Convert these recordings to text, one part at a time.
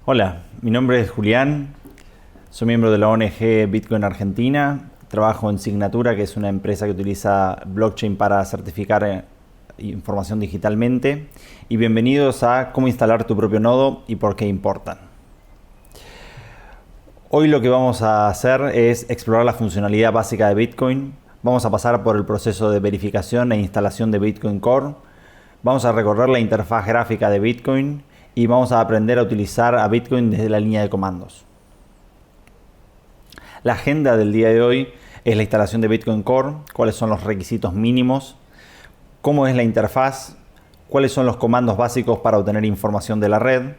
Hola, mi nombre es Julián, soy miembro de la ONG Bitcoin Argentina, trabajo en Signatura, que es una empresa que utiliza blockchain para certificar información digitalmente, y bienvenidos a cómo instalar tu propio nodo y por qué importan. Hoy lo que vamos a hacer es explorar la funcionalidad básica de Bitcoin, vamos a pasar por el proceso de verificación e instalación de Bitcoin Core, vamos a recorrer la interfaz gráfica de Bitcoin y vamos a aprender a utilizar a Bitcoin desde la línea de comandos. La agenda del día de hoy es la instalación de Bitcoin Core, cuáles son los requisitos mínimos, cómo es la interfaz, cuáles son los comandos básicos para obtener información de la red,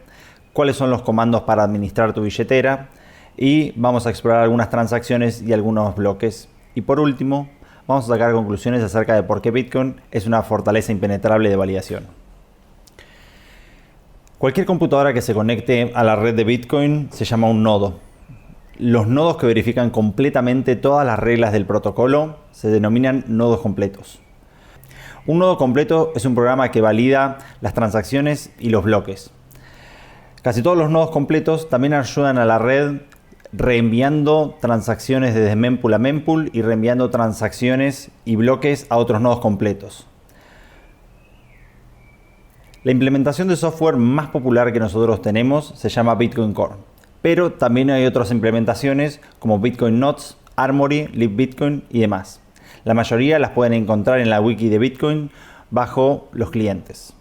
cuáles son los comandos para administrar tu billetera y vamos a explorar algunas transacciones y algunos bloques. Y por último, vamos a sacar conclusiones acerca de por qué Bitcoin es una fortaleza impenetrable de validación. Cualquier computadora que se conecte a la red de Bitcoin se llama un nodo. Los nodos que verifican completamente todas las reglas del protocolo se denominan nodos completos. Un nodo completo es un programa que valida las transacciones y los bloques. Casi todos los nodos completos también ayudan a la red reenviando transacciones desde mempool a mempool y reenviando transacciones y bloques a otros nodos completos. La implementación de software más popular que nosotros tenemos se llama Bitcoin Core, pero también hay otras implementaciones como Bitcoin Nodes, Armory, LibBitcoin y demás. La mayoría las pueden encontrar en la wiki de Bitcoin bajo los clientes.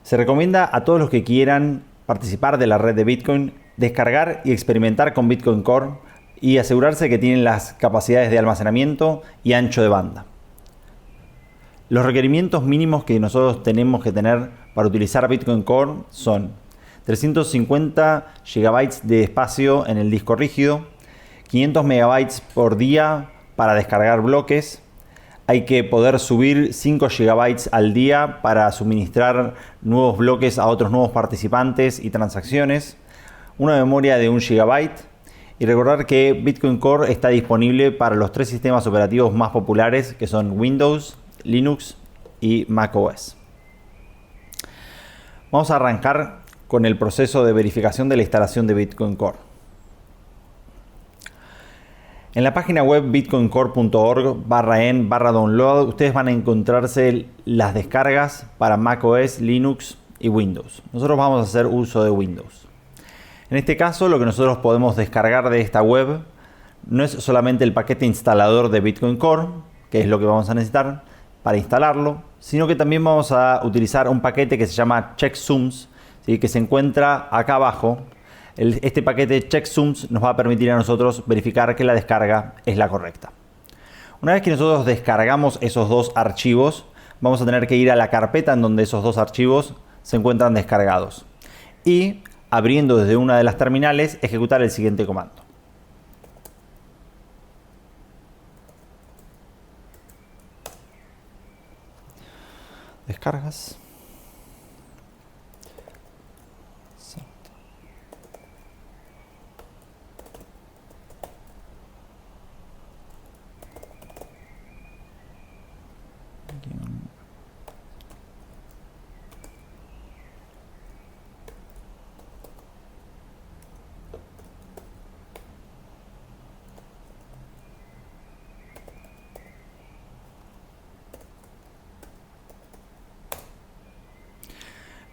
Se recomienda a todos los que quieran participar de la red de Bitcoin descargar y experimentar con Bitcoin Core y asegurarse que tienen las capacidades de almacenamiento y ancho de banda. Los requerimientos mínimos que nosotros tenemos que tener para utilizar Bitcoin Core son 350 GB de espacio en el disco rígido, 500 MB por día para descargar bloques, hay que poder subir 5 GB al día para suministrar nuevos bloques a otros nuevos participantes y transacciones, una memoria de 1 GB y recordar que Bitcoin Core está disponible para los 3 sistemas operativos más populares que son Windows, Linux y macOS. Vamos a arrancar con el proceso de verificación de la instalación de Bitcoin Core. En la página web bitcoincore.org/en/download ustedes van a encontrarse las descargas para macOS, Linux y Windows. Nosotros vamos a hacer uso de Windows. En este caso, lo que nosotros podemos descargar de esta web no es solamente el paquete instalador de Bitcoin Core, que es lo que vamos a necesitar para instalarlo, sino que también vamos a utilizar un paquete que se llama checksums, ¿sí? Que se encuentra acá abajo. Este paquete checksums nos va a permitir a nosotros verificar que la descarga es la correcta. Una vez que nosotros descargamos esos dos archivos, vamos a tener que ir a la carpeta en donde esos dos archivos se encuentran descargados y, abriendo desde una de las terminales, ejecutar el siguiente comando. Descargas.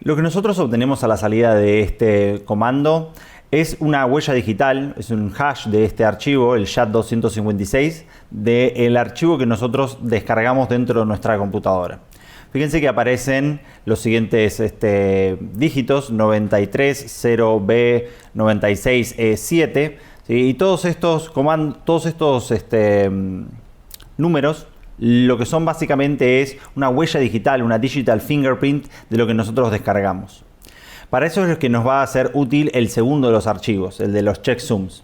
Lo que nosotros obtenemos a la salida de este comando es una huella digital, es un hash de este archivo, el SHA-256, del archivo que nosotros descargamos dentro de nuestra computadora. Fíjense que aparecen los siguientes dígitos, 930B96E7, ¿sí? Y todos estos comandos, números, lo que son básicamente es una huella digital, una digital fingerprint de lo que nosotros descargamos. Para eso es lo que nos va a ser útil el segundo de los archivos, el de los checksums.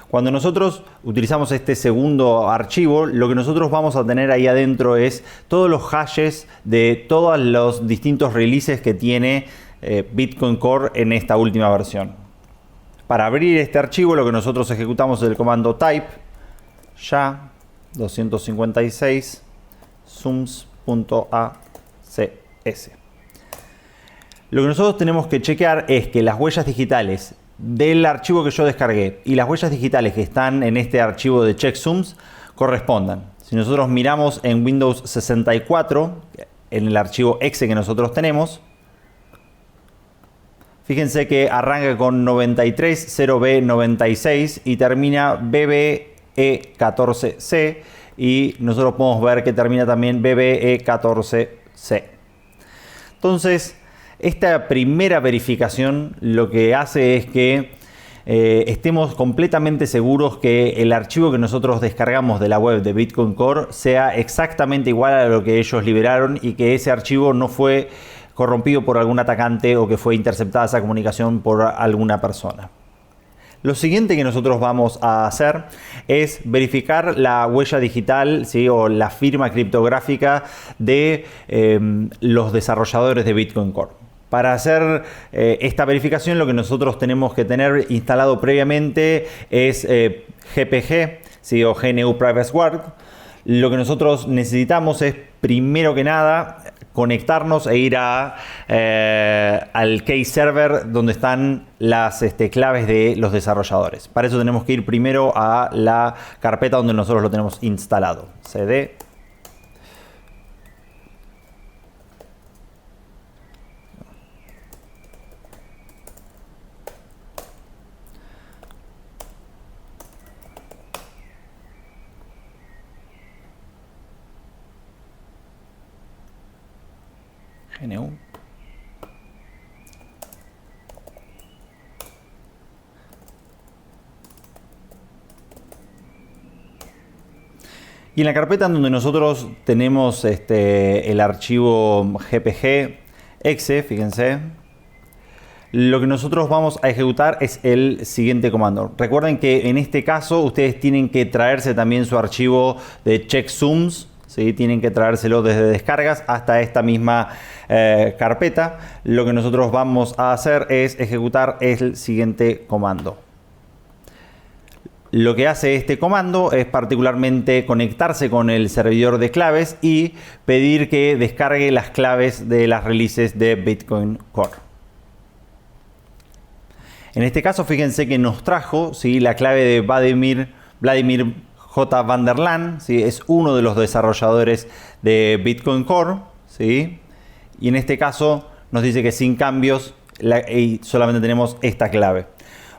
Cuando nosotros utilizamos este segundo archivo, lo que nosotros vamos a tener ahí adentro es todos los hashes de todos los distintos releases que tiene Bitcoin Core en esta última versión. Para abrir este archivo, lo que nosotros ejecutamos es el comando type ya 256 sums.acs. Lo que nosotros tenemos que chequear es que las huellas digitales del archivo que yo descargué y las huellas digitales que están en este archivo de checksums correspondan. Si nosotros miramos en Windows 64, en el archivo exe que nosotros tenemos, fíjense que arranca con 93.0b96 y termina BBE14C, y nosotros podemos ver que termina también BBE14C. Entonces, esta primera verificación lo que hace es que estemos completamente seguros que el archivo que nosotros descargamos de la web de Bitcoin Core sea exactamente igual a lo que ellos liberaron y que ese archivo no fue corrompido por algún atacante o que fue interceptada esa comunicación por alguna persona. Lo siguiente que nosotros vamos a hacer es verificar la huella digital, ¿sí?, o la firma criptográfica de los desarrolladores de Bitcoin Core. Para hacer esta verificación, lo que nosotros tenemos que tener instalado previamente es GPG, ¿sí?, o GNU Private Guard. Lo que nosotros necesitamos es, primero que nada, conectarnos e ir al key server donde están las claves de los desarrolladores. Para eso tenemos que ir primero a la carpeta donde nosotros lo tenemos instalado. CD. GNU. Y en la carpeta donde nosotros tenemos el archivo GPG exe, fíjense, lo que nosotros vamos a ejecutar es el siguiente comando. Recuerden que en este caso ustedes tienen que traerse también su archivo de checksums, ¿sí? Tienen que traérselo desde descargas hasta esta misma carpeta. Lo que nosotros vamos a hacer es ejecutar el siguiente comando. Lo que hace este comando es particularmente conectarse con el servidor de claves y pedir que descargue las claves de las releases de Bitcoin Core. En este caso, fíjense que nos trajo, ¿sí?, la clave de Vladimir J. van der Laan, ¿sí?, es uno de los desarrolladores de Bitcoin Core, ¿sí?, y en este caso nos dice que sin cambios y solamente tenemos esta clave.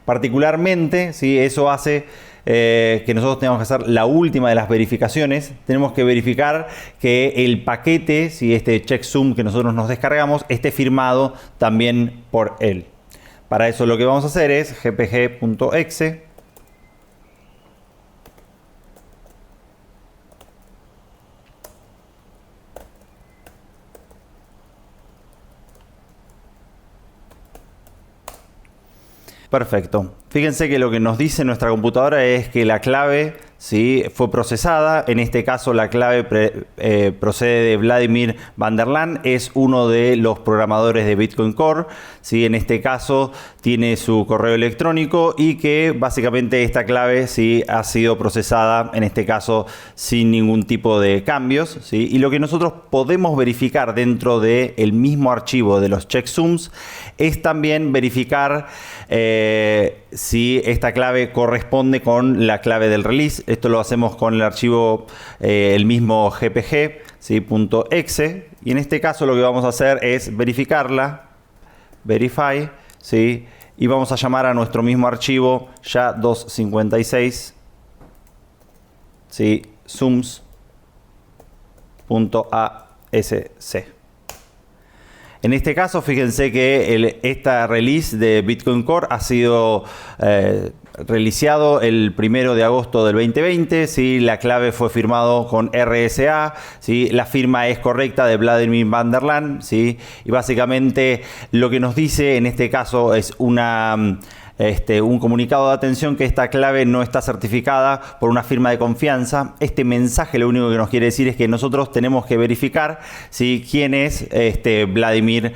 Particularmente, ¿sí?, eso hace que nosotros tengamos que hacer la última de las verificaciones. Tenemos que verificar que el paquete, ¿sí?, este checksum que nosotros nos descargamos, esté firmado también por él. Para eso lo que vamos a hacer es gpg.exe. Perfecto. Fíjense que lo que nos dice nuestra computadora es que la clave, ¿sí?, fue procesada. En este caso la clave procede de Vladimir van der Laan, es uno de los programadores de Bitcoin Core, ¿sí? En este caso tiene su correo electrónico y que básicamente esta clave, ¿sí?, ha sido procesada, en este caso sin ningún tipo de cambios, ¿sí? Y lo que nosotros podemos verificar dentro del mismo archivo de los checksums es también verificar si esta clave corresponde con la clave del release. Esto lo hacemos con el archivo, el mismo gpg, ¿sí?, .exe, y en este caso lo que vamos a hacer es verificarla, verify, ¿sí?, y vamos a llamar a nuestro mismo archivo ya 256, ¿sí?, sums.asc. En este caso, fíjense que esta release de Bitcoin Core ha sido releaseado el 1 de agosto del 2020. ¿Sí? La clave fue firmado con RSA. ¿Sí? La firma es correcta de Vladimir van der Laan. ¿Sí? Y básicamente lo que nos dice en este caso es una un comunicado de atención que esta clave no está certificada por una firma de confianza. Este mensaje lo único que nos quiere decir es que nosotros tenemos que verificar quién es Vladimir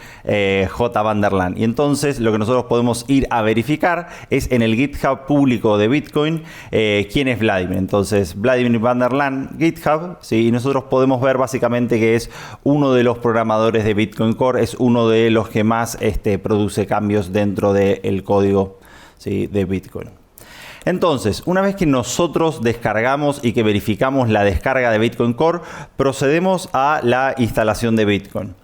J. van der Laan. Y entonces lo que nosotros podemos ir a verificar es en el GitHub público de Bitcoin quién es Vladimir. Entonces Vladimir van der Laan, GitHub, ¿sí? Y nosotros podemos ver básicamente que es uno de los programadores de Bitcoin Core, es uno de los que más produce cambios dentro del código, ¿sí?, de Bitcoin. Entonces, una vez que nosotros descargamos y que verificamos la descarga de Bitcoin Core, procedemos a la instalación de Bitcoin.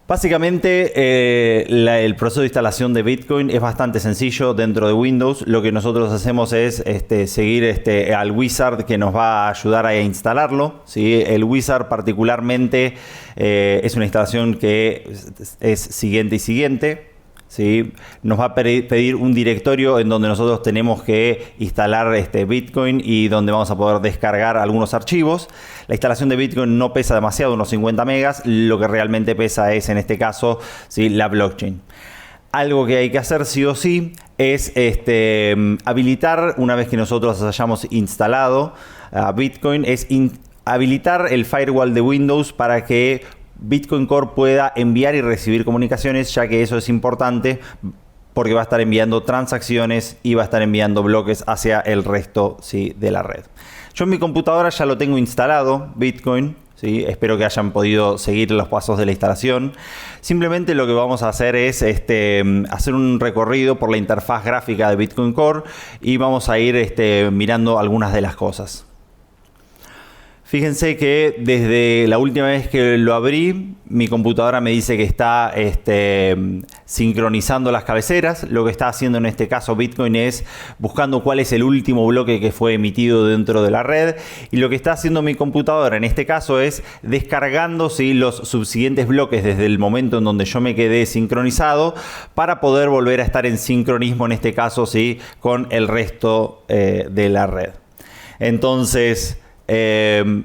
Básicamente, el proceso de instalación de Bitcoin es bastante sencillo dentro de Windows. Lo que nosotros hacemos es seguir al wizard que nos va a ayudar a instalarlo, ¿sí? El wizard particularmente es una instalación que es siguiente y siguiente. ¿Sí? Nos va a pedir un directorio en donde nosotros tenemos que instalar Bitcoin y donde vamos a poder descargar algunos archivos. La instalación de Bitcoin no pesa demasiado, unos 50 megas. Lo que realmente pesa es, en este caso, ¿sí?, la blockchain. Algo que hay que hacer sí o sí es habilitar, una vez que nosotros hayamos instalado Bitcoin, es habilitar el firewall de Windows para que Bitcoin Core pueda enviar y recibir comunicaciones, ya que eso es importante porque va a estar enviando transacciones y va a estar enviando bloques hacia el resto, ¿sí?, de la red. Yo en mi computadora ya lo tengo instalado, Bitcoin, ¿sí? Espero que hayan podido seguir los pasos de la instalación. Simplemente lo que vamos a hacer es hacer un recorrido por la interfaz gráfica de Bitcoin Core y vamos a ir mirando algunas de las cosas. Fíjense que desde la última vez que lo abrí, mi computadora me dice que está sincronizando las cabeceras. Lo que está haciendo en este caso Bitcoin es buscando cuál es el último bloque que fue emitido dentro de la red. Y lo que está haciendo mi computadora en este caso es descargando, ¿sí?, los subsiguientes bloques desde el momento en donde yo me quedé sincronizado para poder volver a estar en sincronismo, en este caso, ¿sí?, con el resto de la red. Entonces,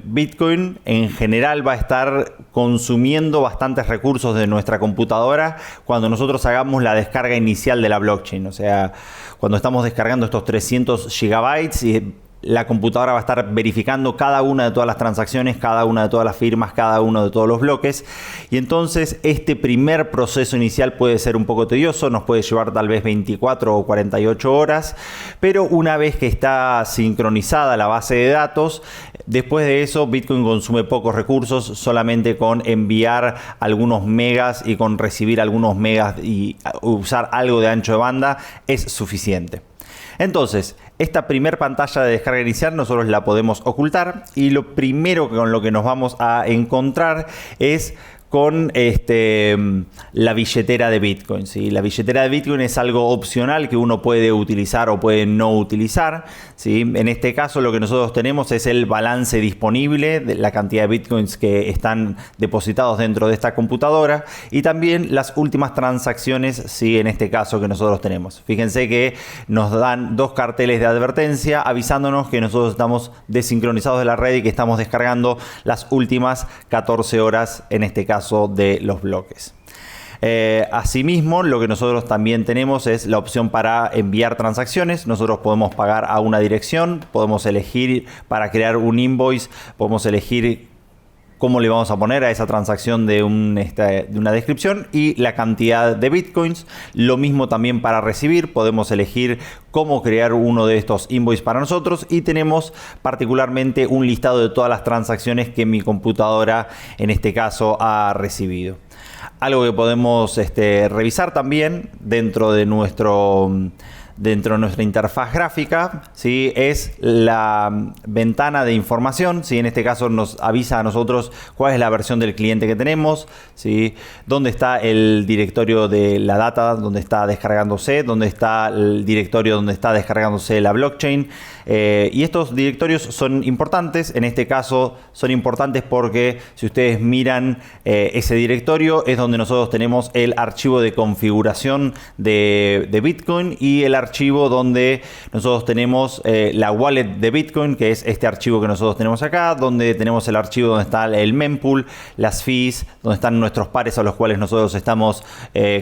Bitcoin en general va a estar consumiendo bastantes recursos de nuestra computadora cuando nosotros hagamos la descarga inicial de la blockchain. O sea, cuando estamos descargando estos 300 gigabytes y la computadora va a estar verificando cada una de todas las transacciones, cada una de todas las firmas, cada uno de todos los bloques. Y entonces este primer proceso inicial puede ser un poco tedioso, nos puede llevar tal vez 24 o 48 horas, pero una vez que está sincronizada la base de datos, después de eso Bitcoin consume pocos recursos, solamente con enviar algunos megas y con recibir algunos megas y usar algo de ancho de banda es suficiente. Entonces, esta primera pantalla de descarga inicial nosotros la podemos ocultar y lo primero con lo que nos vamos a encontrar es con la billetera de Bitcoin, ¿sí? La billetera de Bitcoin es algo opcional que uno puede utilizar o puede no utilizar, ¿sí? En este caso lo que nosotros tenemos es el balance disponible de la cantidad de Bitcoins que están depositados dentro de esta computadora y también las últimas transacciones, ¿sí?, en este caso que nosotros tenemos. Fíjense que nos dan dos carteles de advertencia avisándonos que nosotros estamos desincronizados de la red y que estamos descargando las últimas 14 horas, en este caso, de los bloques. Asimismo, lo que nosotros también tenemos es la opción para enviar transacciones. Nosotros podemos pagar a una dirección, podemos elegir para crear un invoice, podemos elegir cómo le vamos a poner a esa transacción de una descripción y la cantidad de bitcoins. Lo mismo también para recibir, podemos elegir cómo crear uno de estos invoices para nosotros y tenemos particularmente un listado de todas las transacciones que mi computadora en este caso ha recibido. Algo que podemos revisar también dentro de nuestra interfaz gráfica, ¿sí?, es la ventana de información, ¿sí? En este caso nos avisa a nosotros cuál es la versión del cliente que tenemos, ¿sí?, dónde está el directorio de la data, dónde está descargándose, dónde está el directorio donde está descargándose la blockchain. Y estos directorios son importantes, en este caso son importantes porque si ustedes miran ese directorio es donde nosotros tenemos el archivo de configuración de Bitcoin y el archivo archivo donde nosotros tenemos la wallet de Bitcoin, que es este archivo que nosotros tenemos acá, donde tenemos el archivo donde está el mempool, las fees, donde están nuestros pares a los cuales nosotros estamos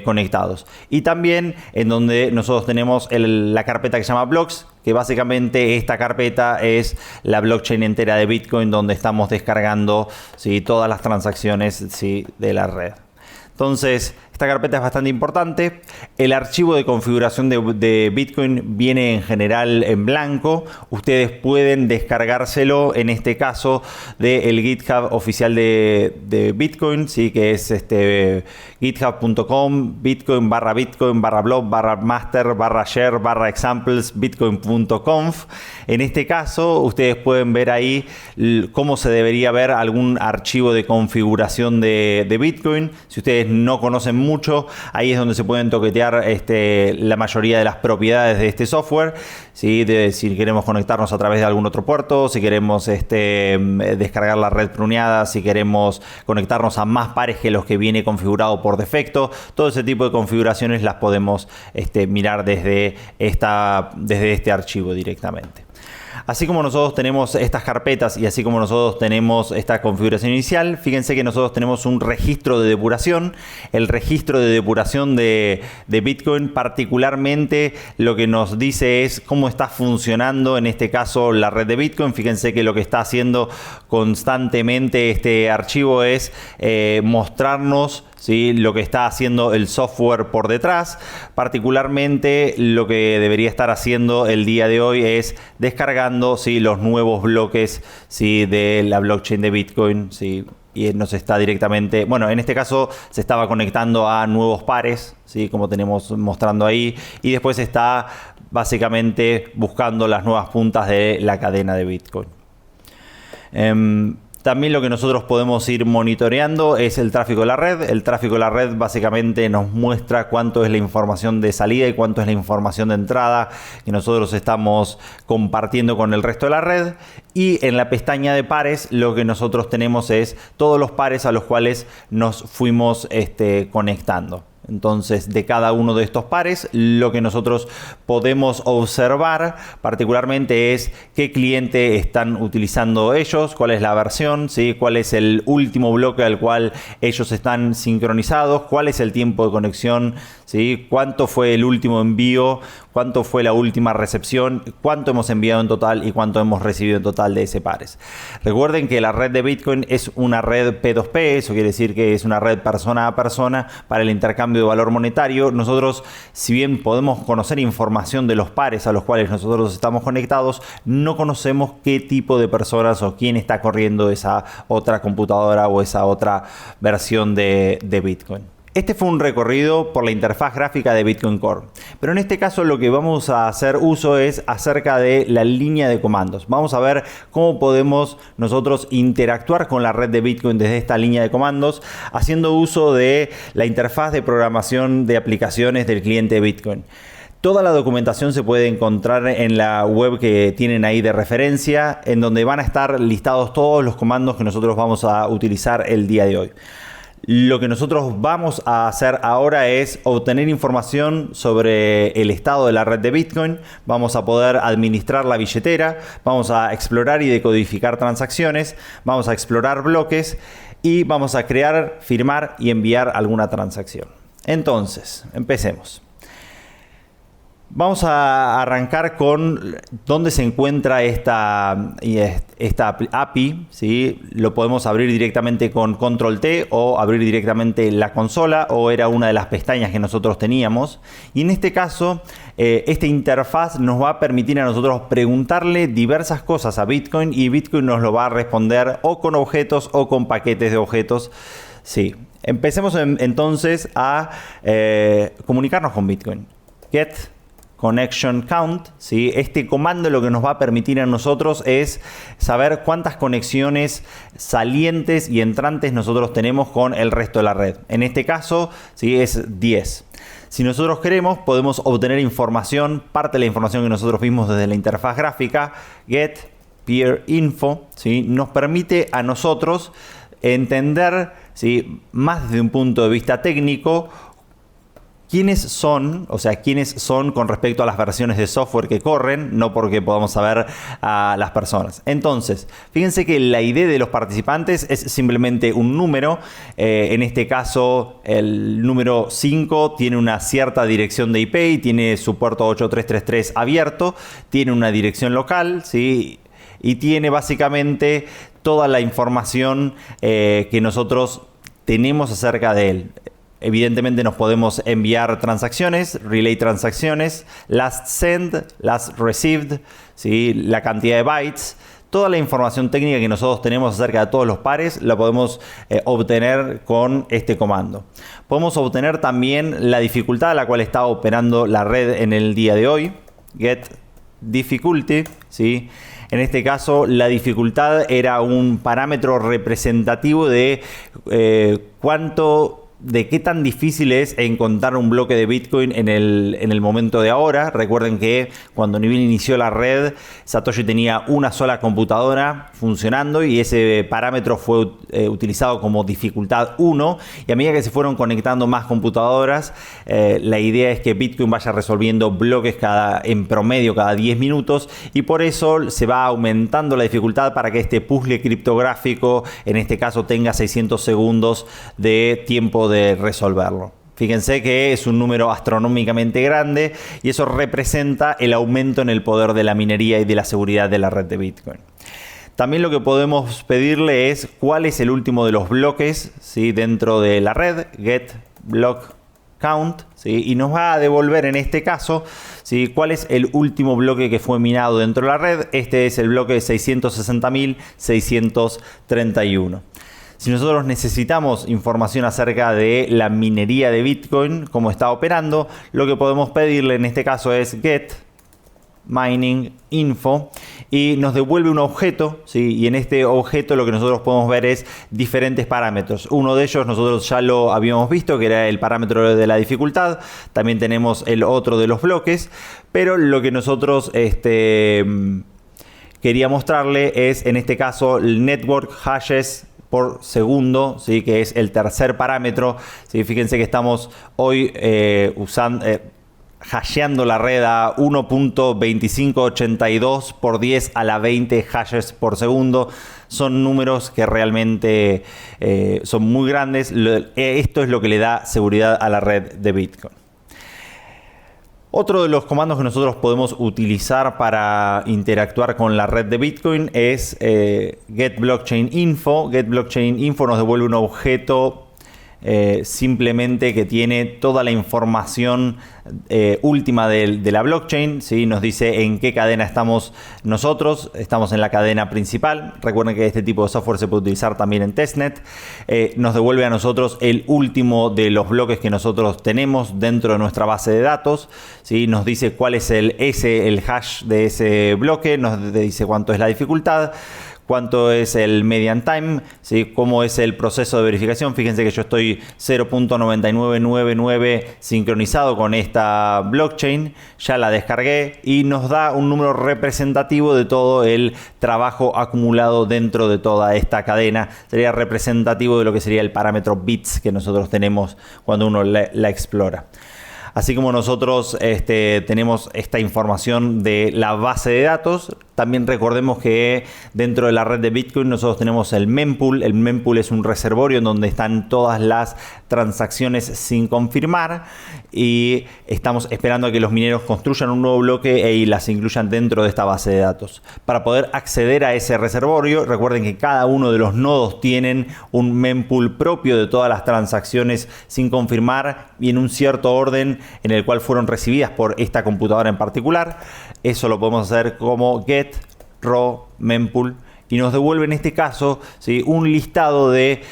conectados. Y también en donde nosotros tenemos la carpeta que se llama blocks, que básicamente esta carpeta es la blockchain entera de Bitcoin donde estamos descargando, ¿sí?, todas las transacciones, ¿sí?, de la red. Entonces, esta carpeta es bastante importante. El archivo de configuración de Bitcoin viene en general en blanco. Ustedes pueden descargárselo, en este caso, del GitHub oficial de Bitcoin, ¿sí?, que es github.com, bitcoin/blog/master/share/examples bitcoin.conf. En este caso, ustedes pueden ver ahí cómo se debería ver algún archivo de configuración de Bitcoin. Si ustedes no conocen mucho, ahí es donde se pueden toquetear la mayoría de las propiedades de este software, ¿sí? Si queremos conectarnos a través de algún otro puerto, si queremos descargar la red pruneada, si queremos conectarnos a más pares que los que viene configurado por defecto, todo ese tipo de configuraciones las podemos mirar desde este archivo directamente. Así como nosotros tenemos estas carpetas y así como nosotros tenemos esta configuración inicial, fíjense que nosotros tenemos un registro de depuración. El registro de depuración de Bitcoin particularmente lo que nos dice es cómo está funcionando en este caso la red de Bitcoin. Fíjense que lo que está haciendo constantemente este archivo es mostrarnos, ¿sí?, lo que está haciendo el software por detrás. Particularmente lo que debería estar haciendo el día de hoy es descargando, ¿sí?, los nuevos bloques, ¿sí?, de la blockchain de Bitcoin, ¿sí?, y nos está directamente, bueno, en este caso se estaba conectando a nuevos pares, ¿sí?, como tenemos mostrando ahí, y después está básicamente buscando las nuevas puntas de la cadena de Bitcoin. También lo que nosotros podemos ir monitoreando es el tráfico de la red. El tráfico de la red básicamente nos muestra cuánto es la información de salida y cuánto es la información de entrada que nosotros estamos compartiendo con el resto de la red. Y en la pestaña de pares lo que nosotros tenemos es todos los pares a los cuales nos fuimos conectando. Entonces, de cada uno de estos pares, lo que nosotros podemos observar particularmente es qué cliente están utilizando ellos, cuál es la versión, ¿sí?, cuál es el último bloque al cual ellos están sincronizados, cuál es el tiempo de conexión, ¿sí?, cuánto fue el último envío, cuánto fue la última recepción, cuánto hemos enviado en total y cuánto hemos recibido en total de ese pares. Recuerden que la red de Bitcoin es una red P2P, eso quiere decir que es una red persona a persona para el intercambio de valor monetario. Nosotros, si bien podemos conocer información de los pares a los cuales nosotros estamos conectados, no conocemos qué tipo de personas o quién está corriendo esa otra computadora o esa otra versión de Bitcoin. Este fue un recorrido por la interfaz gráfica de Bitcoin Core, pero en este caso lo que vamos a hacer uso es acerca de la línea de comandos. Vamos a ver cómo podemos nosotros interactuar con la red de Bitcoin desde esta línea de comandos, haciendo uso de la interfaz de programación de aplicaciones del cliente de Bitcoin. Toda la documentación se puede encontrar en la web que tienen ahí de referencia, en donde van a estar listados todos los comandos que nosotros vamos a utilizar el día de hoy. Lo que nosotros vamos a hacer ahora es obtener información sobre el estado de la red de Bitcoin. Vamos a poder administrar la billetera, vamos a explorar y decodificar transacciones, vamos a explorar bloques y vamos a crear, firmar y enviar alguna transacción. Entonces, empecemos. Vamos a arrancar con dónde se encuentra esta API, ¿sí? Lo podemos abrir directamente con Control T o abrir directamente la consola, o era una de las pestañas que nosotros teníamos. Y en este caso, esta interfaz nos va a permitir a nosotros preguntarle diversas cosas a Bitcoin y Bitcoin nos lo va a responder o con objetos o con paquetes de objetos. Sí. Empecemos entonces a comunicarnos con Bitcoin. Get Connection Count, ¿sí? Este comando lo que nos va a permitir a nosotros es saber cuántas conexiones salientes y entrantes nosotros tenemos con el resto de la red. En este caso, ¿sí?, es 10. Si nosotros queremos, podemos obtener información, parte de la información que nosotros vimos desde la interfaz gráfica, Get Peer Info, ¿sí? Nos permite a nosotros entender, ¿sí?, más desde un punto de vista técnico, quiénes son, o sea, quiénes son con respecto a las versiones de software que corren, no porque podamos saber a las personas. Entonces, fíjense que la idea de los participantes es simplemente un número. En este caso, el número 5 tiene una cierta dirección de IP y tiene su puerto 8333 abierto, tiene una dirección local, ¿sí? Y tiene básicamente toda la información que nosotros tenemos acerca de él. Evidentemente nos podemos enviar transacciones, relay transacciones, last send, last received, ¿sí? La cantidad de bytes. Toda la información técnica que nosotros tenemos acerca de todos los pares la podemos obtener con este comando. Podemos obtener también la dificultad a la cual está operando la red en el día de hoy. Get difficulty, ¿sí? En este caso, la dificultad era un parámetro representativo de de qué tan difícil es encontrar un bloque de Bitcoin en el momento de ahora. Recuerden que cuando Neville inició la red, Satoshi tenía una sola computadora funcionando y ese parámetro fue utilizado como dificultad 1. Y a medida que se fueron conectando más computadoras, la idea es que Bitcoin vaya resolviendo bloques en promedio cada 10 minutos y por eso se va aumentando la dificultad para que este puzzle criptográfico, en este caso, tenga 600 segundos de tiempo de resolverlo. Fíjense que es un número astronómicamente grande y eso representa el aumento en el poder de la minería y de la seguridad de la red de Bitcoin. También lo que podemos pedirle es cuál es el último de los bloques, ¿sí? Dentro de la red, get block count, ¿sí? Y nos va a devolver en este caso, ¿sí? Cuál es el último bloque que fue minado dentro de la red. Este es el bloque 660.631. Si nosotros necesitamos información acerca de la minería de Bitcoin, cómo está operando, lo que podemos pedirle en este caso es get mining info y nos devuelve un objeto, ¿sí? Y en este objeto lo que nosotros podemos ver es diferentes parámetros. Uno de ellos nosotros ya lo habíamos visto, que era el parámetro de la dificultad. También tenemos el otro de los bloques, pero lo que nosotros quería mostrarle es en este caso el network hashes por segundo, ¿sí? Que es el tercer parámetro, ¿sí? Fíjense que estamos hoy hasheando la red a 1.2582 por 10 a la 20 hashes por segundo. Son números que realmente son muy grandes. Esto es lo que le da seguridad a la red de Bitcoin. Otro de los comandos que nosotros podemos utilizar para interactuar con la red de Bitcoin es get blockchain info. Get blockchain info nos devuelve un objeto simplemente que tiene toda la información última de la blockchain, ¿sí? Nos dice en qué cadena estamos nosotros. Estamos en la cadena principal. Recuerden que este tipo de software se puede utilizar también en testnet. Nos devuelve a nosotros el último de los bloques que nosotros tenemos dentro de nuestra base de datos, ¿sí? Nos dice cuál es el hash de ese bloque, nos dice cuánto es la dificultad, cuánto es el median time, ¿sí? Cómo es el proceso de verificación. Fíjense que yo estoy 0.9999 sincronizado con esta blockchain, ya la descargué y nos da un número representativo de todo el trabajo acumulado dentro de toda esta cadena. Sería representativo de lo que sería el parámetro bits que nosotros tenemos cuando uno la explora. Así como nosotros tenemos esta información de la base de datos, también recordemos que dentro de la red de Bitcoin nosotros tenemos el mempool. El mempool es un reservorio en donde están todas las transacciones sin confirmar y estamos esperando a que los mineros construyan un nuevo bloque y las incluyan dentro de esta base de datos. Para poder acceder a ese reservorio, recuerden que cada uno de los nodos tienen un mempool propio de todas las transacciones sin confirmar y en un cierto orden en el cual fueron recibidas por esta computadora en particular. Eso lo podemos hacer como get raw mempool y nos devuelve en este caso, ¿sí? Un listado de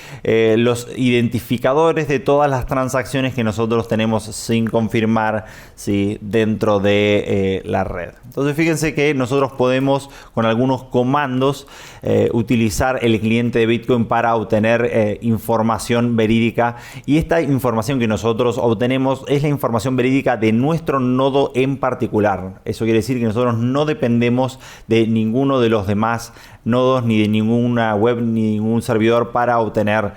los identificadores de todas las transacciones que nosotros tenemos sin confirmar, ¿sí? Dentro de la red. Entonces fíjense que nosotros podemos con algunos comandos utilizar el cliente de Bitcoin para obtener información verídica, y esta información que nosotros obtenemos es la información verídica de nuestro nodo en particular. Eso quiere decir que nosotros no dependemos de ninguno de los demás nodos ni de ninguna web ni ningún servidor para obtener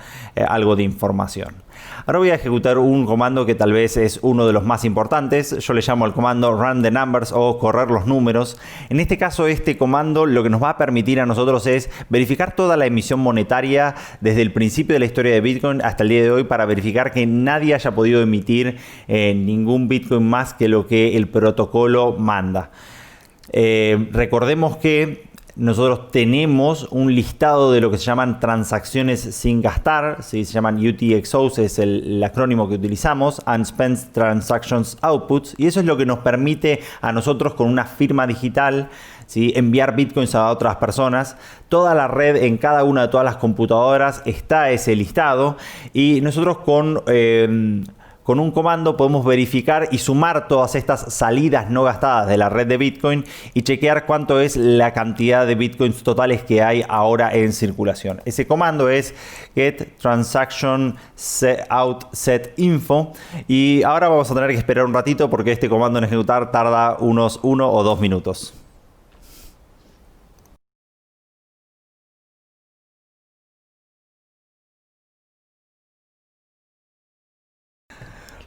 algo de información. Ahora voy a ejecutar un comando que tal vez es uno de los más importantes. Yo le llamo el comando run the numbers o correr los números. En este caso, este comando lo que nos va a permitir a nosotros es verificar toda la emisión monetaria desde el principio de la historia de Bitcoin hasta el día de hoy, para verificar que nadie haya podido emitir ningún Bitcoin más que lo que el protocolo manda. Recordemos que nosotros tenemos un listado de lo que se llaman transacciones sin gastar, ¿sí? Se llaman UTXOs, es el acrónimo que utilizamos, Unspent Transactions Outputs, y eso es lo que nos permite a nosotros, con una firma digital, ¿sí?, enviar bitcoins a otras personas. Toda la red, en cada una de todas las computadoras está ese listado, y nosotros con un comando podemos verificar y sumar todas estas salidas no gastadas de la red de Bitcoin y chequear cuánto es la cantidad de Bitcoins totales que hay ahora en circulación. Ese comando es get transaction out set info, y ahora vamos a tener que esperar un ratito porque este comando en ejecutar tarda unos 1 o 2 minutos.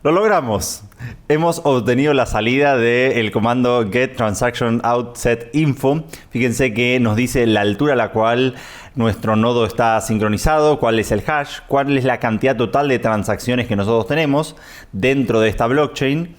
Lo logramos. Hemos obtenido la salida del comando get transaction out set info. Fíjense que nos dice la altura a la cual nuestro nodo está sincronizado, cuál es el hash, cuál es la cantidad total de transacciones que nosotros tenemos dentro de esta blockchain,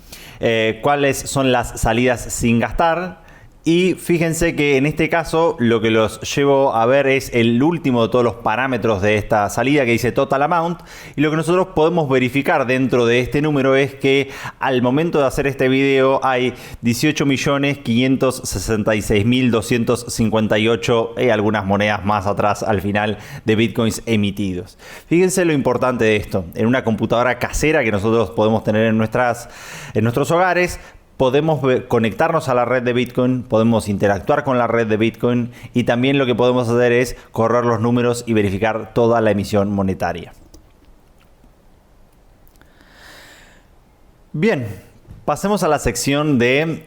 cuáles son las salidas sin gastar. Y fíjense que en este caso lo que los llevo a ver es el último de todos los parámetros de esta salida, que dice total amount, y lo que nosotros podemos verificar dentro de este número es que al momento de hacer este video hay 18.566.258 y algunas monedas más atrás al final de bitcoins emitidos. Fíjense lo importante de esto: en una computadora casera que nosotros podemos tener en nuestros hogares, podemos conectarnos a la red de Bitcoin, podemos interactuar con la red de Bitcoin, y también lo que podemos hacer es correr los números y verificar toda la emisión monetaria. Bien, pasemos a la sección de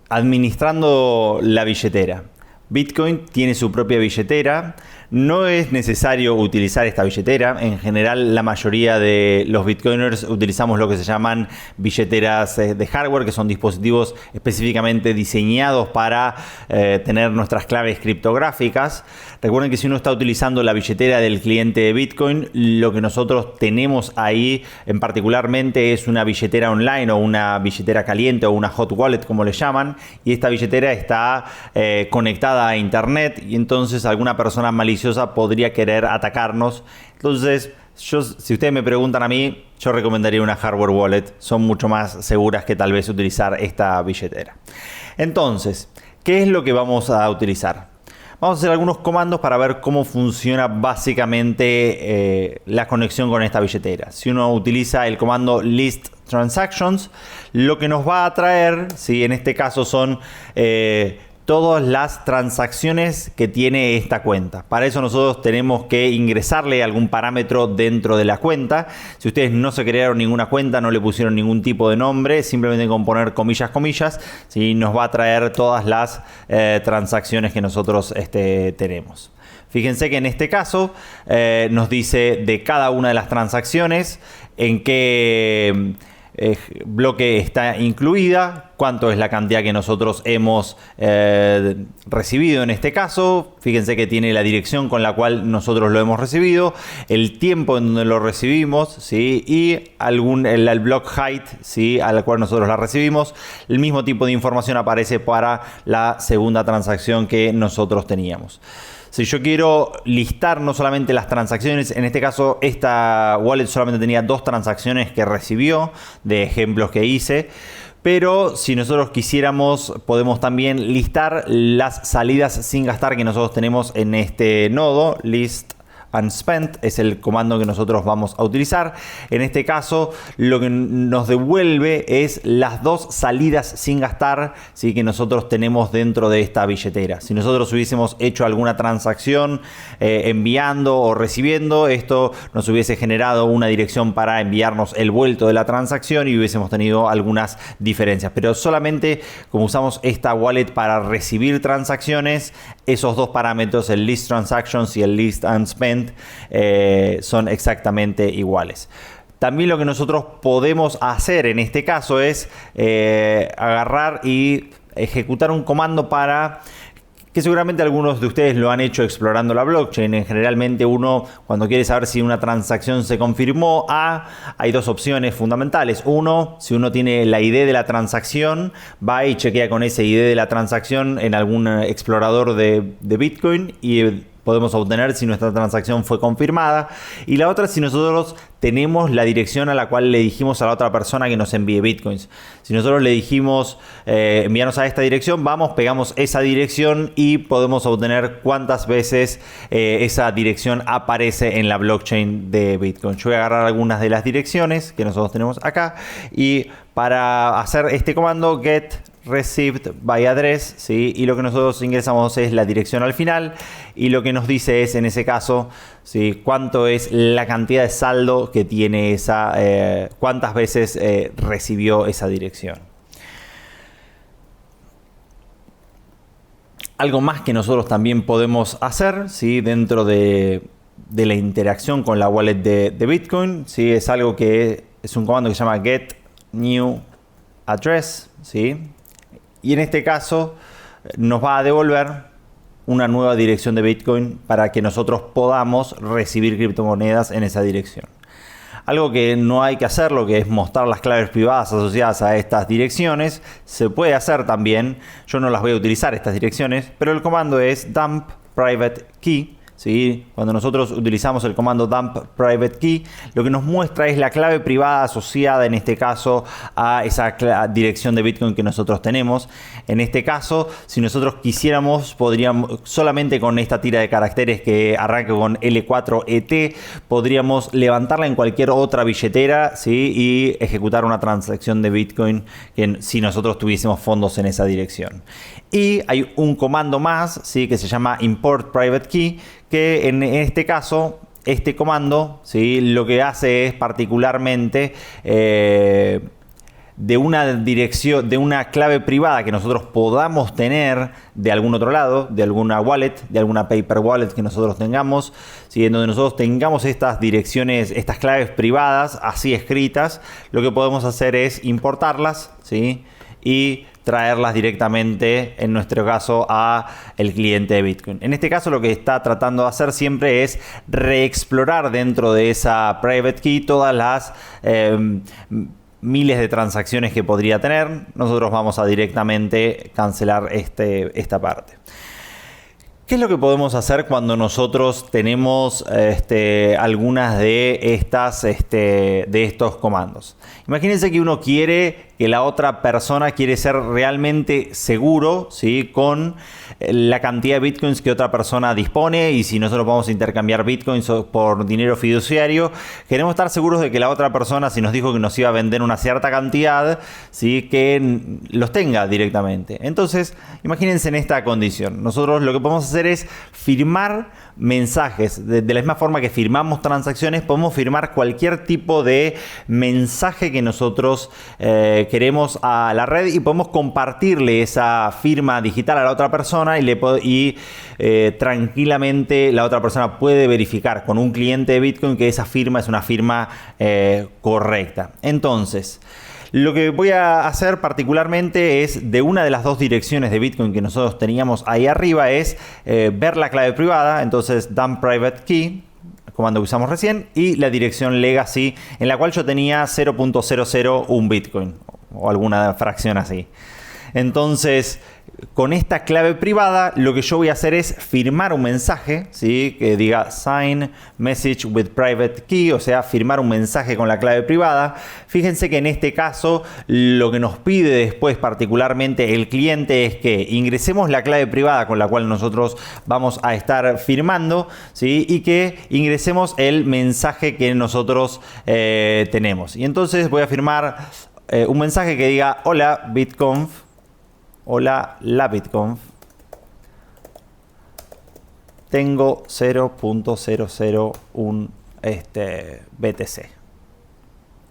administrando la billetera. Bitcoin tiene su propia billetera. No es necesario utilizar esta billetera. En general, la mayoría de los bitcoiners utilizamos lo que se llaman billeteras de hardware, que son dispositivos específicamente diseñados para tener nuestras claves criptográficas. Recuerden que si uno está utilizando la billetera del cliente de Bitcoin, lo que nosotros tenemos ahí en particularmente es una billetera online o una billetera caliente o una hot wallet, como le llaman, y esta billetera está conectada a internet, y entonces alguna persona maliciosa podría querer atacarnos. Entonces, si ustedes me preguntan a mí, yo recomendaría una hardware wallet. Son mucho más seguras que tal vez utilizar esta billetera. Entonces, ¿qué es lo que vamos a utilizar? Vamos a hacer algunos comandos para ver cómo funciona básicamente la conexión con esta billetera. Si uno utiliza el comando list transactions, lo que nos va a traer, ¿sí?, en este caso son todas las transacciones que tiene esta cuenta. Para eso nosotros tenemos que ingresarle algún parámetro dentro de la cuenta. Si ustedes no se crearon ninguna cuenta, no le pusieron ningún tipo de nombre, simplemente con poner comillas, ¿sí?, nos va a traer todas las transacciones que nosotros tenemos. Fíjense que en este caso nos dice de cada una de las transacciones en qué bloque está incluida, cuánto es la cantidad que nosotros hemos recibido en este caso. Fíjense que tiene la dirección con la cual nosotros lo hemos recibido, el tiempo en donde lo recibimos, ¿sí?, y el block height, ¿sí?, a la cual nosotros la recibimos. El mismo tipo de información aparece para la segunda transacción que nosotros teníamos. Si yo quiero listar no solamente las transacciones, en este caso esta wallet solamente tenía 2 transacciones que recibió de ejemplos que hice, pero si nosotros quisiéramos podemos también listar las salidas sin gastar que nosotros tenemos en este nodo. List unspent es el comando que nosotros vamos a utilizar. En este caso lo que nos devuelve es las 2 salidas sin gastar, ¿sí?, que nosotros tenemos dentro de esta billetera. Si nosotros hubiésemos hecho alguna transacción enviando o recibiendo, esto nos hubiese generado una dirección para enviarnos el vuelto de la transacción y hubiésemos tenido algunas diferencias. Pero solamente como usamos esta wallet para recibir transacciones, esos dos parámetros, el list transactions y el list unspent, son exactamente iguales. También lo que nosotros podemos hacer en este caso es agarrar y ejecutar un comando para que seguramente algunos de ustedes lo han hecho explorando la blockchain. Generalmente uno, cuando quiere saber si una transacción se confirmó, hay dos opciones fundamentales. Uno, si uno tiene la ID de la transacción, va y chequea con ese ID de la transacción en algún explorador de Bitcoin y podemos obtener si nuestra transacción fue confirmada. Y la otra, si nosotros tenemos la dirección a la cual le dijimos a la otra persona que nos envíe bitcoins. Si nosotros le dijimos envíanos a esta dirección, vamos, pegamos esa dirección y podemos obtener cuántas veces esa dirección aparece en la blockchain de Bitcoin. Yo voy a agarrar algunas de las direcciones que nosotros tenemos acá y para hacer este comando get received by address, ¿sí? Y lo que nosotros ingresamos es la dirección al final y lo que nos dice es en ese caso, ¿sí?, cuánto es la cantidad de saldo que tiene esa, cuántas veces recibió esa dirección. Algo más que nosotros también podemos hacer, ¿sí?, dentro de la interacción con la wallet de Bitcoin, ¿sí?, es algo que es un comando que se llama get new address, ¿sí? Y en este caso nos va a devolver una nueva dirección de Bitcoin para que nosotros podamos recibir criptomonedas en esa dirección. Algo que no hay que hacer, lo que es mostrar las claves privadas asociadas a estas direcciones, se puede hacer también. Yo no las voy a utilizar estas direcciones, pero el comando es dump private key. ¿Sí? Cuando nosotros utilizamos el comando dump private key, lo que nos muestra es la clave privada asociada en este caso a esa dirección de Bitcoin que nosotros tenemos. En este caso, si nosotros quisiéramos, podríamos solamente con esta tira de caracteres que arranca con L4ET, podríamos levantarla en cualquier otra billetera, ¿sí?, y ejecutar una transacción de Bitcoin si nosotros tuviésemos fondos en esa dirección. Y hay un comando más, ¿sí?, que se llama import private key, que en este caso, este comando, ¿sí?, lo que hace es particularmente de una dirección, de una clave privada que nosotros podamos tener de algún otro lado, de alguna wallet, de alguna paper wallet que nosotros tengamos, ¿sí?, en donde nosotros tengamos estas direcciones, estas claves privadas así escritas, lo que podemos hacer es importarlas, ¿sí?, y traerlas directamente, en nuestro caso, a el cliente de Bitcoin. En este caso, lo que está tratando de hacer siempre es reexplorar dentro de esa private key todas las miles de transacciones que podría tener. Nosotros vamos a directamente cancelar esta parte. ¿Qué es lo que podemos hacer cuando nosotros tenemos algunas de estos comandos? Imagínense que uno quiere que la otra persona quiere ser realmente seguro, ¿sí?, con la cantidad de bitcoins que otra persona dispone, y si nosotros vamos a intercambiar bitcoins por dinero fiduciario, queremos estar seguros de que la otra persona, si nos dijo que nos iba a vender una cierta cantidad, ¿sí?, que los tenga directamente. Entonces, imagínense en esta condición. Nosotros lo que podemos hacer es firmar mensajes. De la misma forma que firmamos transacciones, podemos firmar cualquier tipo de mensaje que nosotros queremos a la red, y podemos compartirle esa firma digital a la otra persona y tranquilamente la otra persona puede verificar con un cliente de Bitcoin que esa firma es una firma correcta. Entonces, lo que voy a hacer particularmente es, de una de las dos direcciones de Bitcoin que nosotros teníamos ahí arriba, es ver la clave privada. Entonces, dump private key, comando que usamos recién, y la dirección legacy, en la cual yo tenía 0.001 Bitcoin o alguna fracción así. Entonces, con esta clave privada, lo que yo voy a hacer es firmar un mensaje, ¿sí?, que diga sign message with private key, o sea, firmar un mensaje con la clave privada. Fíjense que en este caso, lo que nos pide después particularmente el cliente es que ingresemos la clave privada con la cual nosotros vamos a estar firmando, ¿sí?, y que ingresemos el mensaje que nosotros tenemos. Y entonces voy a firmar un mensaje que diga hola BitConf. Hola, la BitConf. Tengo 0.001 BTC.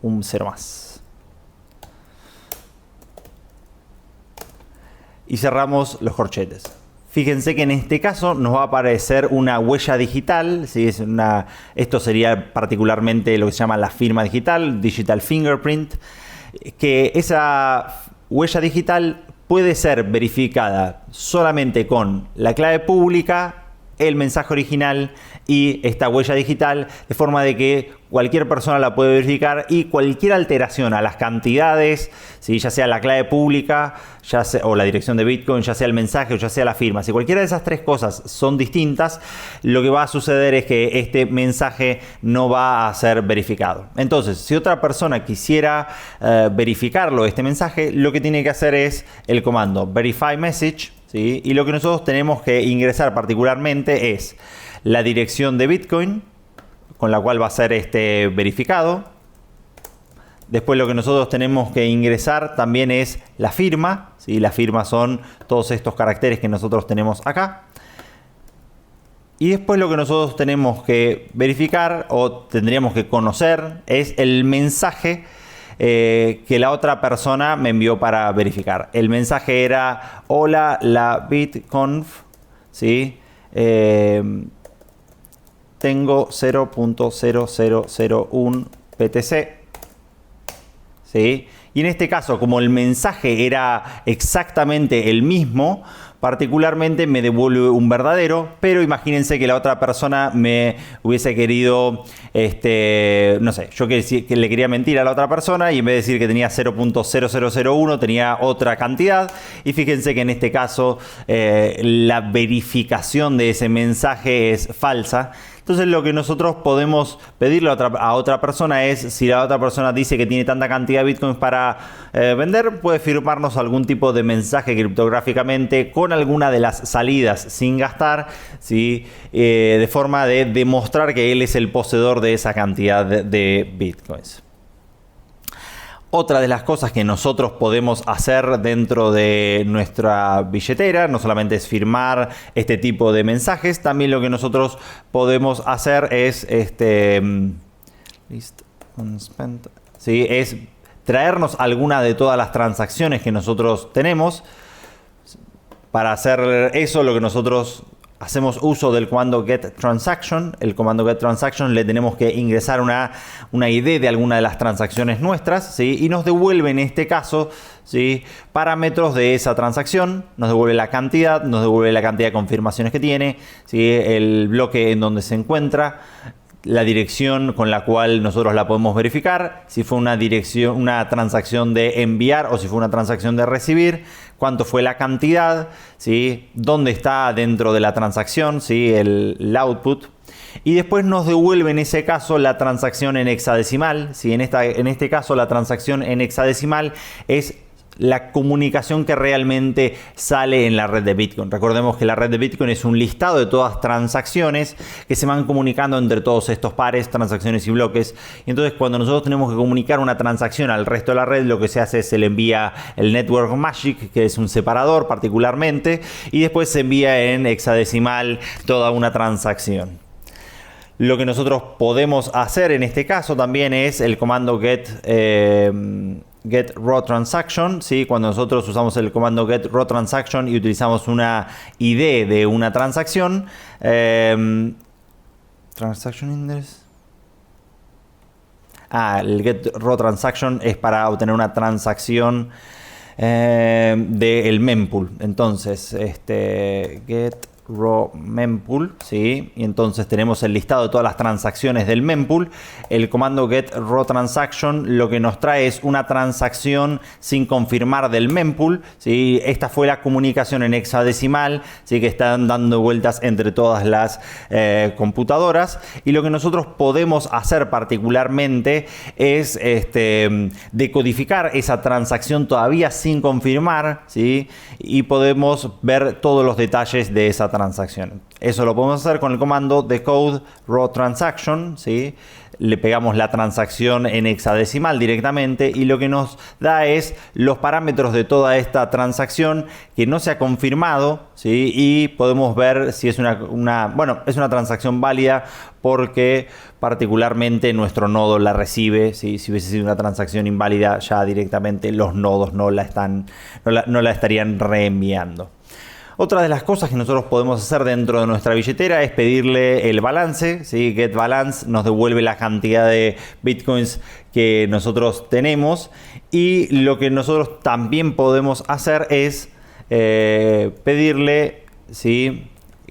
Un 0 más. Y cerramos los corchetes. Fíjense que en este caso nos va a aparecer una huella digital, ¿sí? Esto sería particularmente lo que se llama la firma digital, Digital Fingerprint, que esa huella digital puede ser verificada solamente con la clave pública, el mensaje original y esta huella digital, de forma de que cualquier persona la puede verificar y cualquier alteración a las cantidades, ¿sí? Ya sea la clave pública o la dirección de Bitcoin, ya sea el mensaje o ya sea la firma, si cualquiera de esas tres cosas son distintas, lo que va a suceder es que este mensaje no va a ser verificado. Entonces, si otra persona quisiera verificarlo, este mensaje, lo que tiene que hacer es el comando verify message, ¿sí? Y lo que nosotros tenemos que ingresar particularmente es la dirección de Bitcoin con la cual va a ser verificado. Después lo que nosotros tenemos que ingresar también es la firma, ¿sí? La firma son todos estos caracteres que nosotros tenemos acá. Y después lo que nosotros tenemos que verificar o tendríamos que conocer es el mensaje que la otra persona me envió para verificar. El mensaje era: hola, la BitConf, ¿sí? Tengo 0.0001 PTC, ¿sí? Y en este caso, como el mensaje era exactamente el mismo, particularmente me devuelve un verdadero, pero imagínense que la otra persona me hubiese querido, no sé, yo que le quería mentir a la otra persona y en vez de decir que tenía 0.0001 tenía otra cantidad, y fíjense que en este caso la verificación de ese mensaje es falsa. Entonces lo que nosotros podemos pedirle a otra persona es, si la otra persona dice que tiene tanta cantidad de bitcoins para vender, puede firmarnos algún tipo de mensaje criptográficamente con alguna de las salidas sin gastar, ¿sí? De forma de demostrar que él es el poseedor de esa cantidad de bitcoins. Otra de las cosas que nosotros podemos hacer dentro de nuestra billetera no solamente es firmar este tipo de mensajes, también lo que nosotros podemos hacer es ¿sí? Es traernos alguna de todas las transacciones que nosotros tenemos. Para hacer eso, lo que nosotros hacemos uso del comando getTransaction. El comando getTransaction le tenemos que ingresar una ID de alguna de las transacciones nuestras, ¿sí? Y nos devuelve en este caso, ¿sí?, parámetros de esa transacción. Nos devuelve la cantidad de confirmaciones que tiene, ¿sí?, el bloque en donde se encuentra, la dirección con la cual nosotros la podemos verificar, si fue una transacción de enviar o si fue una transacción de recibir, cuánto fue la cantidad, ¿sí?, dónde está dentro de la transacción, ¿sí?, el output. Y después nos devuelve en ese caso la transacción en hexadecimal, ¿sí? En este caso la transacción en hexadecimal es la comunicación que realmente sale en la red de Bitcoin. Recordemos que la red de Bitcoin es un listado de todas transacciones que se van comunicando entre todos estos pares, transacciones y bloques. Y entonces cuando nosotros tenemos que comunicar una transacción al resto de la red, lo que se hace es se le envía el Network Magic, que es un separador particularmente, y después se envía en hexadecimal toda una transacción. Lo que nosotros podemos hacer en este caso también es el comando getRawTransaction, ¿sí? Cuando nosotros usamos el comando getRawTransaction y utilizamos una ID de una transacción, transaction index. El getRawTransaction es para obtener una transacción del mempool. Entonces, getRaw mempool, ¿sí? Y entonces tenemos el listado de todas las transacciones del mempool. El comando getRawTransaction lo que nos trae es una transacción sin confirmar del mempool, ¿sí? Esta fue la comunicación en hexadecimal, ¿sí?, que están dando vueltas entre todas las computadoras. Y lo que nosotros podemos hacer particularmente es decodificar esa transacción todavía sin confirmar, ¿sí?, y podemos ver todos los detalles de esa transacción. Eso lo podemos hacer con el comando decodeRawTransaction, ¿sí? Le pegamos la transacción en hexadecimal directamente y lo que nos da es los parámetros de toda esta transacción que no se ha confirmado, ¿sí? Y podemos ver si es es una transacción válida porque particularmente nuestro nodo la recibe, ¿sí? Si hubiese sido una transacción inválida, ya directamente los nodos no la estarían reenviando. Otra de las cosas que nosotros podemos hacer dentro de nuestra billetera es pedirle el balance, ¿sí? Get balance nos devuelve la cantidad de bitcoins que nosotros tenemos, y lo que nosotros también podemos hacer es pedirle, ¿sí?,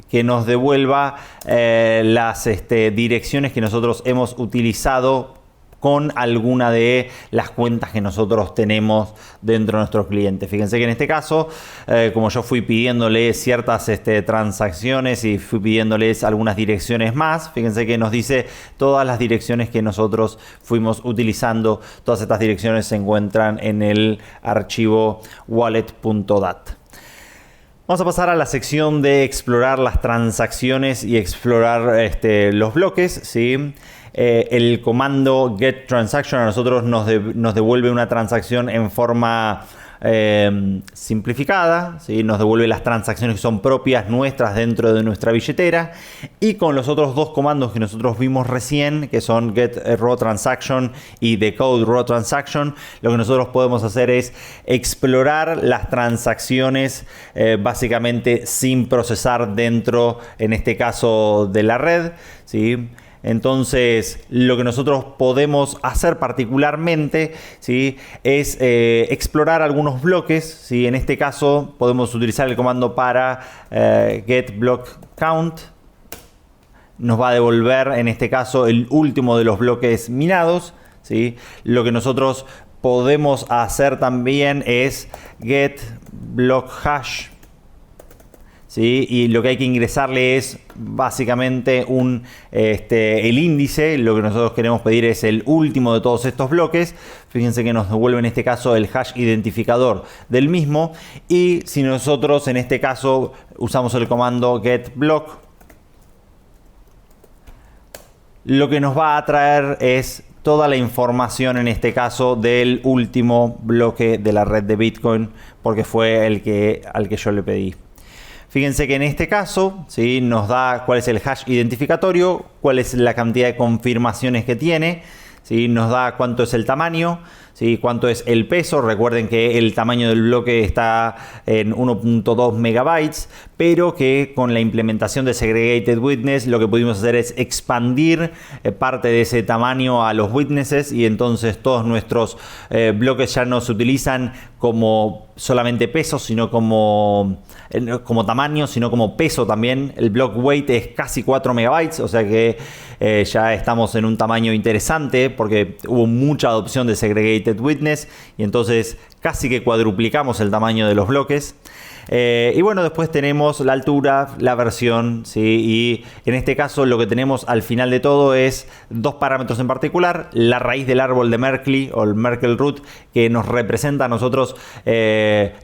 que nos devuelva las direcciones que nosotros hemos utilizado con alguna de las cuentas que nosotros tenemos dentro de nuestro cliente. Fíjense que en este caso, como yo fui pidiéndole ciertas transacciones y fui pidiéndoles algunas direcciones más, fíjense que nos dice todas las direcciones que nosotros fuimos utilizando. Todas estas direcciones se encuentran en el archivo wallet.dat. Vamos a pasar a la sección de explorar las transacciones y explorar los bloques, ¿sí? El comando getTransaction a nosotros nos devuelve una transacción en forma simplificada, ¿sí? Nos devuelve las transacciones que son propias nuestras dentro de nuestra billetera, y con los otros dos comandos que nosotros vimos recién, que son getRawTransaction y decodeRawTransaction, lo que nosotros podemos hacer es explorar las transacciones básicamente sin procesar dentro, en este caso, de la red, ¿sí? Entonces, lo que nosotros podemos hacer particularmente, ¿sí?, es explorar algunos bloques, ¿sí? En este caso podemos utilizar el comando para getBlockCount. Nos va a devolver en este caso el último de los bloques minados, ¿sí? Lo que nosotros podemos hacer también es getBlockHash, ¿sí? Y lo que hay que ingresarle es básicamente el índice. Lo que nosotros queremos pedir es el último de todos estos bloques. Fíjense que nos devuelve en este caso el hash identificador del mismo. Y si nosotros en este caso usamos el comando getBlock, lo que nos va a traer es toda la información, en este caso, del último bloque de la red de Bitcoin, porque fue al que yo le pedí. Fíjense que en este caso, ¿sí?, nos da cuál es el hash identificatorio, cuál es la cantidad de confirmaciones que tiene, ¿sí?, nos da cuánto es el tamaño, ¿sí?, cuánto es el peso. Recuerden que el tamaño del bloque está en 1.2 megabytes, pero que con la implementación de Segregated Witness lo que pudimos hacer es expandir parte de ese tamaño a los witnesses, y entonces todos nuestros bloques ya no se utilizan como solamente peso, sino como tamaño, sino como peso también. El block weight es casi 4 megabytes, o sea que ya estamos en un tamaño interesante porque hubo mucha adopción de Segregated Witness, y entonces casi que cuadruplicamos el tamaño de los bloques. Y bueno, después tenemos la altura, la versión, ¿sí? Y en este caso lo que tenemos al final de todo es dos parámetros en particular: la raíz del árbol de Merkle o el Merkle Root, que nos representa a nosotros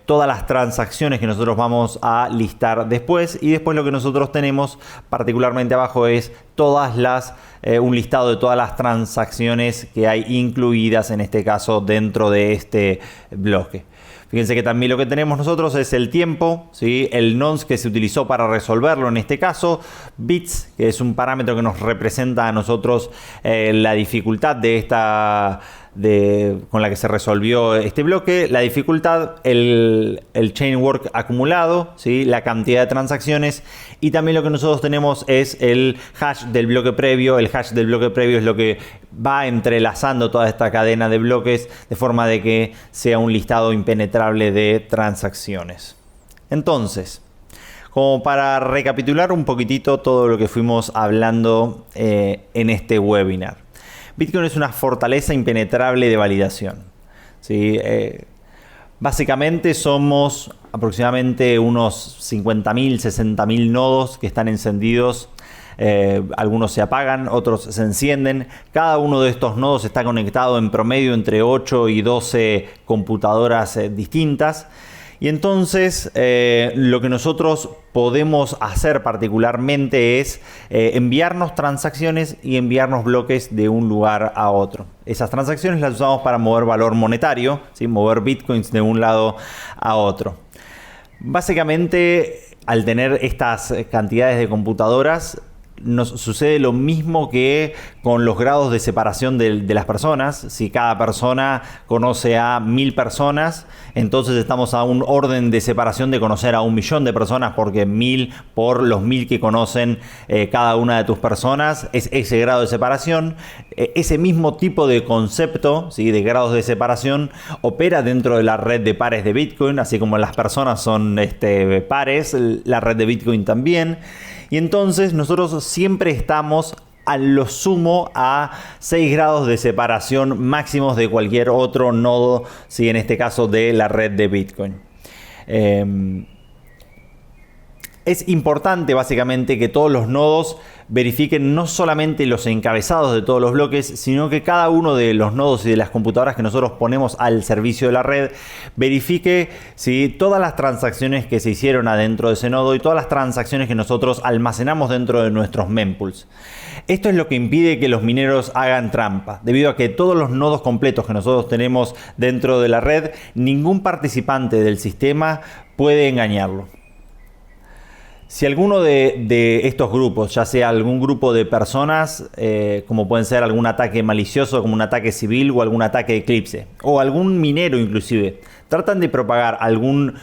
todas las transacciones que nosotros vamos a listar después, y después lo que nosotros tenemos particularmente abajo es un listado de todas las transacciones que hay incluidas en este caso dentro de este bloque. Fíjense que también lo que tenemos nosotros es el tiempo, ¿sí?, el nonce que se utilizó para resolverlo en este caso, bits, que es un parámetro que nos representa a nosotros la dificultad con la que se resolvió este bloque, la dificultad, el chain work acumulado, ¿sí?, la cantidad de transacciones, y también lo que nosotros tenemos es el hash del bloque previo. El hash del bloque previo es lo que va entrelazando toda esta cadena de bloques de forma de que sea un listado impenetrable de transacciones. Entonces, como para recapitular un poquitito todo lo que fuimos hablando en este webinar. Bitcoin es una fortaleza impenetrable de validación, ¿sí? Básicamente somos aproximadamente unos 50.000, 60.000 nodos que están encendidos. Algunos se apagan, otros se encienden. Cada uno de estos nodos está conectado en promedio entre 8 y 12 computadoras distintas. Y entonces lo que nosotros podemos hacer particularmente es enviarnos transacciones y enviarnos bloques de un lugar a otro. Esas transacciones las usamos para mover valor monetario, ¿sí?, mover bitcoins de un lado a otro. Básicamente, al tener estas cantidades de computadoras, nos sucede lo mismo que con los grados de separación de las personas. Si cada persona conoce a 1000 personas, entonces estamos a un orden de separación de conocer a 1.000.000 de personas, porque 1000 por los 1000 que conocen cada una de tus personas es ese grado de separación. Ese mismo tipo de concepto, ¿sí?, de grados de separación opera dentro de la red de pares de Bitcoin, así como las personas son pares, la red de Bitcoin también. Y entonces nosotros siempre estamos a lo sumo a 6 grados de separación máximos de cualquier otro nodo, ¿sí?, en este caso de la red de Bitcoin. Es importante básicamente que todos los nodos verifiquen no solamente los encabezados de todos los bloques, sino que cada uno de los nodos y de las computadoras que nosotros ponemos al servicio de la red verifique, ¿sí?, todas las transacciones que se hicieron adentro de ese nodo y todas las transacciones que nosotros almacenamos dentro de nuestros mempools. Esto es lo que impide que los mineros hagan trampa, debido a que todos los nodos completos que nosotros tenemos dentro de la red, ningún participante del sistema puede engañarlo. Si alguno de estos grupos, ya sea algún grupo de personas, como pueden ser algún ataque malicioso, como un ataque civil o algún ataque eclipse, o algún minero inclusive, tratan de propagar algún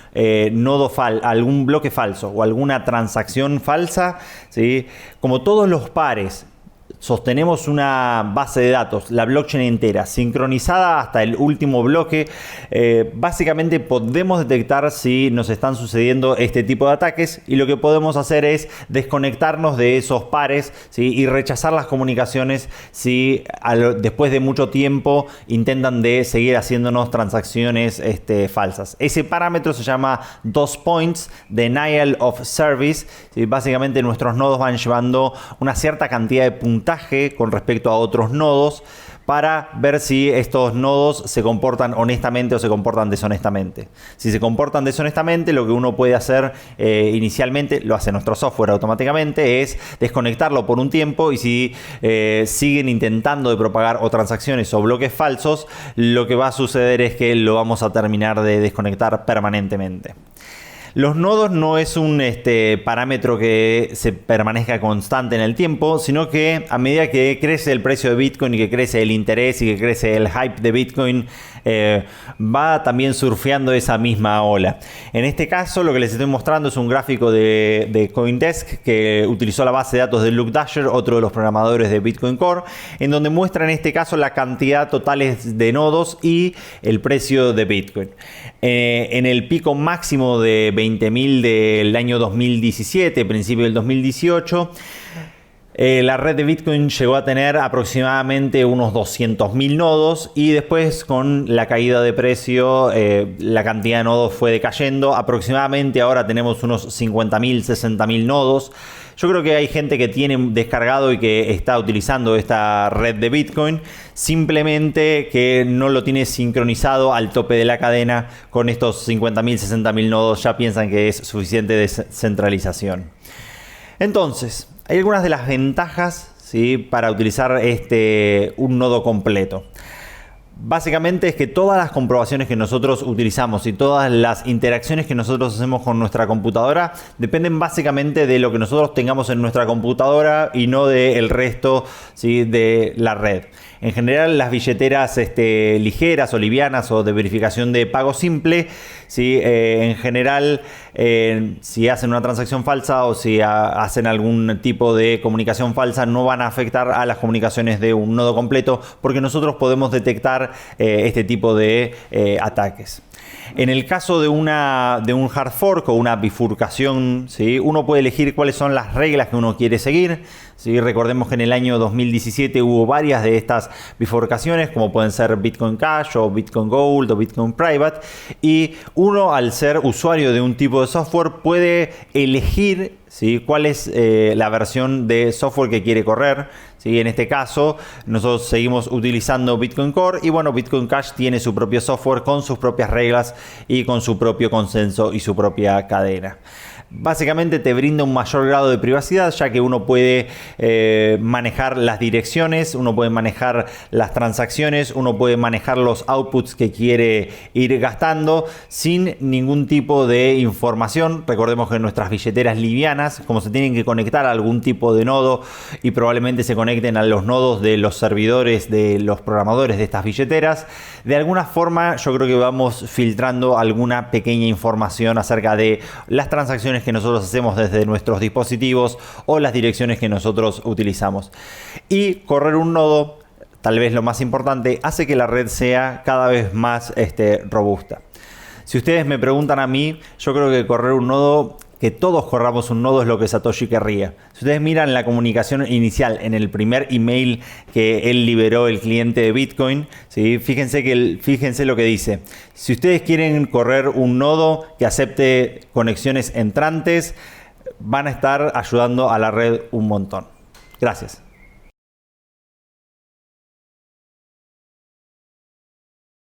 algún bloque falso o alguna transacción falsa, ¿sí?, como todos los pares sostenemos una base de datos, la blockchain entera, sincronizada hasta el último bloque, básicamente podemos detectar si nos están sucediendo este tipo de ataques, y lo que podemos hacer es desconectarnos de esos pares, ¿sí?, y rechazar las comunicaciones si después de mucho tiempo intentan de seguir haciéndonos transacciones falsas. Ese parámetro se llama DOS Points, Denial of Service, ¿sí? Básicamente nuestros nodos van llevando una cierta cantidad de puntaje con respecto a otros nodos para ver si estos nodos se comportan honestamente o se comportan deshonestamente. Si se comportan deshonestamente, lo que uno puede hacer inicialmente, lo hace nuestro software automáticamente, es desconectarlo por un tiempo, y si siguen intentando de propagar o transacciones o bloques falsos, lo que va a suceder es que lo vamos a terminar de desconectar permanentemente. Los nodos no es un parámetro que se permanezca constante en el tiempo, sino que a medida que crece el precio de Bitcoin y que crece el interés y que crece el hype de Bitcoin, va también surfeando esa misma ola. En este caso, lo que les estoy mostrando es un gráfico de CoinDesk, que utilizó la base de datos de Luke Dasher, otro de los programadores de Bitcoin Core, en donde muestra en este caso la cantidad totales de nodos y el precio de Bitcoin. En el pico máximo de 20.000 del año 2017, principio del 2018, la red de Bitcoin llegó a tener aproximadamente unos 200.000 nodos, y después, con la caída de precio, la cantidad de nodos fue decayendo. Aproximadamente ahora tenemos unos 50.000, 60.000 nodos. Yo creo que hay gente que tiene descargado y que está utilizando esta red de Bitcoin, simplemente que no lo tiene sincronizado al tope de la cadena con estos 50.000, 60.000 nodos. Ya piensan que es suficiente descentralización. Entonces, hay algunas de las ventajas, ¿sí?, para utilizar un nodo completo. Básicamente es que todas las comprobaciones que nosotros utilizamos y todas las interacciones que nosotros hacemos con nuestra computadora dependen básicamente de lo que nosotros tengamos en nuestra computadora y no del resto, ¿sí?, de la red. En general, las billeteras ligeras o livianas o de verificación de pago simple, ¿sí?, en general, si hacen una transacción falsa o si hacen algún tipo de comunicación falsa, no van a afectar a las comunicaciones de un nodo completo, porque nosotros podemos detectar este tipo de ataques. En el caso de un hard fork o una bifurcación, ¿sí?, uno puede elegir cuáles son las reglas que uno quiere seguir, ¿sí? Recordemos que en el año 2017 hubo varias de estas bifurcaciones, como pueden ser Bitcoin Cash o Bitcoin Gold o Bitcoin Private, y uno, al ser usuario de un tipo de software, puede elegir, ¿sí?, cuál es la versión de software que quiere correr. ¿Sí? En este caso, nosotros seguimos utilizando Bitcoin Core, y bueno, Bitcoin Cash tiene su propio software con sus propias reglas y con su propio consenso y su propia cadena. Básicamente te brinda un mayor grado de privacidad, ya que uno puede manejar las direcciones, uno puede manejar las transacciones, uno puede manejar los outputs que quiere ir gastando sin ningún tipo de información. Recordemos que nuestras billeteras livianas, como se tienen que conectar a algún tipo de nodo y probablemente se conecten a los nodos de los servidores de los programadores de estas billeteras, de alguna forma yo creo que vamos filtrando alguna pequeña información acerca de las transacciones que nosotros hacemos desde nuestros dispositivos o las direcciones que nosotros utilizamos. Y correr un nodo, tal vez lo más importante, hace que la red sea cada vez más robusta. Si ustedes me preguntan a mí, yo creo que correr un nodo, que todos corramos un nodo, es lo que Satoshi querría. Si ustedes miran la comunicación inicial en el primer email que él liberó el cliente de Bitcoin, ¿sí? Fíjense lo que dice. Si ustedes quieren correr un nodo que acepte conexiones entrantes, van a estar ayudando a la red un montón. Gracias.